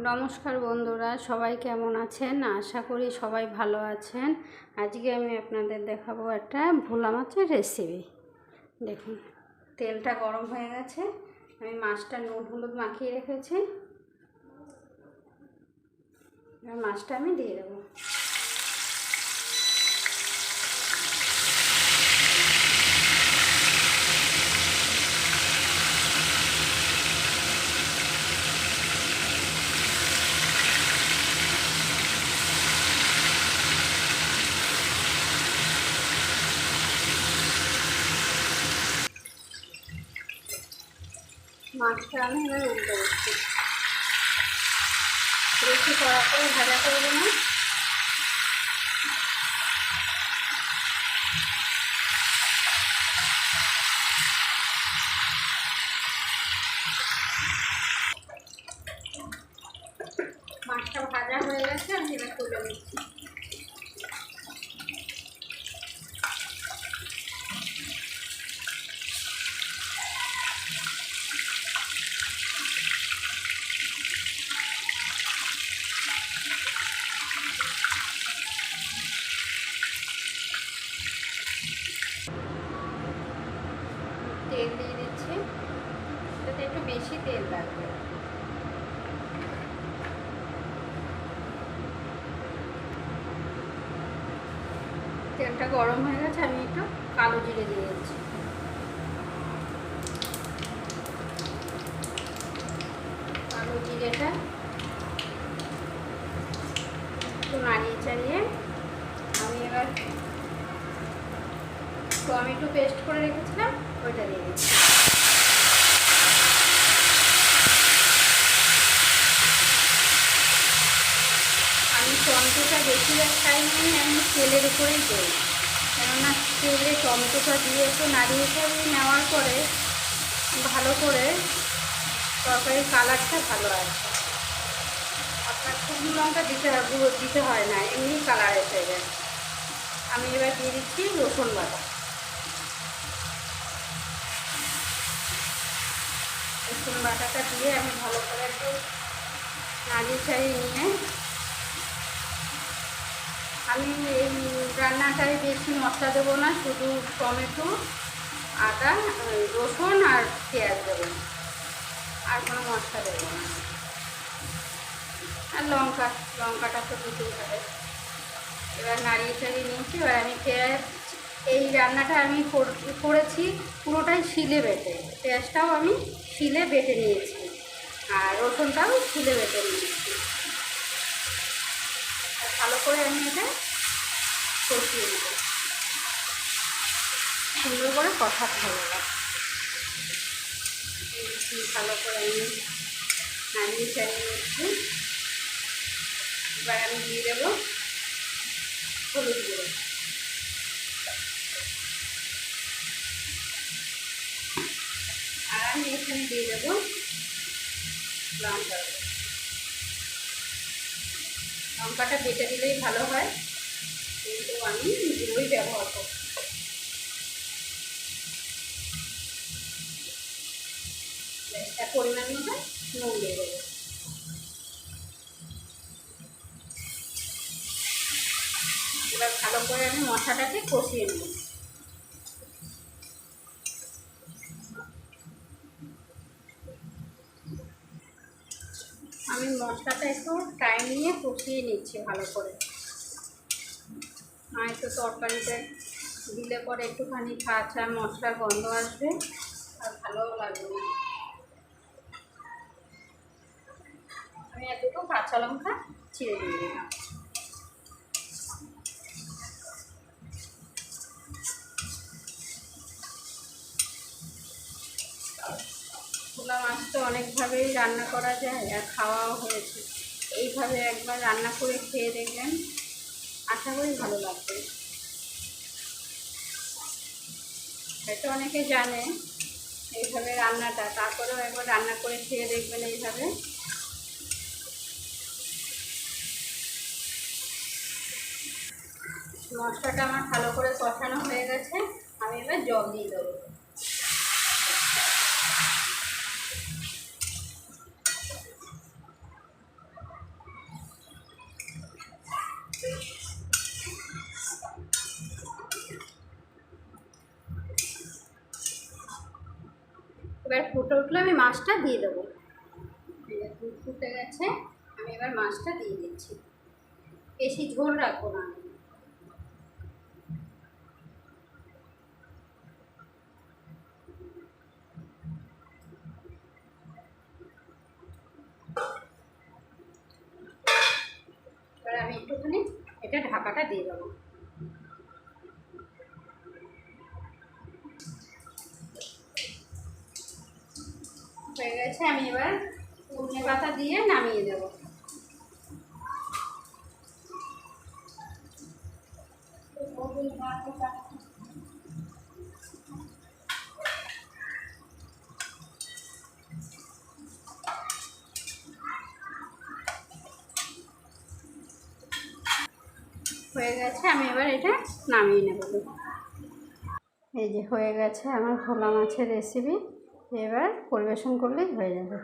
নমস্কার বন্ধুরা, সবাই কেমন আছেন? আশা করি সবাই ভালো আছেন। আজকে আমি আপনাদের দেখাবো একটা ভোলা মাছের রেসিপি। দেখুন, তেলটা গরম হয়ে গেছে। আমি মাছটা নুন হলুদ মাখিয়ে রেখেছি। এবার মাছটা আমি দিয়ে দেবো। মাছটা আমি এবার উল্টে দিচ্ছি। বেশি কড়া করে ভাজা করবো না। মাছটা ভাজা হয়ে গেছে, আমি এবার তুলে দিচ্ছি। তেল দিয়ে দিচ্ছি, এটাতে একটু বেশি তেল লাগবে। তেলটা গরম হয়ে গেছে, আমি একটু কালো জিরে দিয়ে দিচ্ছি। কালো জিরেটা একটু নাড়িয়ে চাড়িয়ে আমি এবার টমেটো পেস্ট করে রেখেছিলাম, ওইটা দিয়ে দিচ্ছি। আমি টমেটোটা বেশিরভাগ টাইম আমি তেলের উপরেই দিই, কেননা তেলে টমেটোটা দিয়ে একটু নাড়িয়ে চাড়িয়ে নেওয়ার পরে ভালো করে তরকারির কালারটা ভালো আসে। আপনার শুকনো লঙ্কা দিতে হয় না, এমনি কালার এসে যায়। আমি এবার দিয়ে দিচ্ছি রসুন বাটা। রসুন বাটাটা দিয়ে আমি ভালো করে একটু নাড়িয়ে চাড়িয়ে নিয়ে, আমি এই রান্নাটায় বেশি মশলা দেবো না, শুধু টমেটো, আদা, রসুন আর পেঁয়াজ দেবো, আর কোনো মশলা দেবো না। আর লঙ্কাটা তো দিতেই হবে। এবার নাড়িয়ে চাড়িয়ে নিয়েছি। এবার আমি এই রান্নাটা আমি করেছি পুরোটাই শিলে বেটে, পেঁয়াজটাও আমি শিলে বেটে নিয়েছি, আর রসুনটাও শিলে বেটে নিয়েছি। আর ভালো করে আমি এটা কষিয়ে নেব, সুন্দর করে কষাতে হবে। ভালো করে আমি নাড়িয়ে চাড়িয়ে নিচ্ছি। এবার আমি দিয়ে দেবো হলুদ গুঁড়ো, আর আমি এখানে দিয়ে দেবো লঙ্কাটা বেটে দিলেই ভালো হয়, কিন্তু আমি গুঁড়োই ব্যবহার করব। পরিমাণ মতো নুন দিয়ে দেবো। এবার ভালো করে আমি মশলাটাকে কষিয়ে নেব। আমি মশলাটা একটু টাইম নিয়ে কষিয়ে নিচ্ছি ভালো করে, একটু তরকারিতে দিলে পরে একটুখানি কাঁচা মশলার গন্ধ আসবে, আর ভালোও লাগবে না। আমি দুটো কাঁচা লঙ্কা চিড়ে দিয়ে দিলাম। ভোলা মাছ তো অনেকভাবেই রান্না করা যায়, আর খাওয়াও হয়েছে। এইভাবে একবার রান্না করে খেয়ে দেখবেন, আশা করি ভালো লাগবে। হয়তো অনেকে জানে এইভাবে রান্নাটা, তারপরেও একবার রান্না করে খেয়ে দেখবেন এইভাবে। মশলাটা আমার ভালো করে কষানো হয়ে গেছে, আমি এবার জল দিয়ে দেবো। এবার ফুটে উঠলে আমি মাছটা দিয়ে দেবো। দুধ ফুটে গেছে, আমি এবার মাছটা দিয়ে দিচ্ছি। বেশি ঝোল রাখবো না আমি। এবার আমি একটুখানি এটা ঢাকাটা দিয়ে দেবো। হয়ে গেছে, আমি এবার ধনে পাতা দিয়ে নামিয়ে দেবো। হয়ে গেছে, আমি এবার এটা নামিয়ে নেব। এই যে হয়ে গেছে আমার ভোলা মাছের রেসিপি। এবার পরিবেশন করলেই হয়ে যাবে।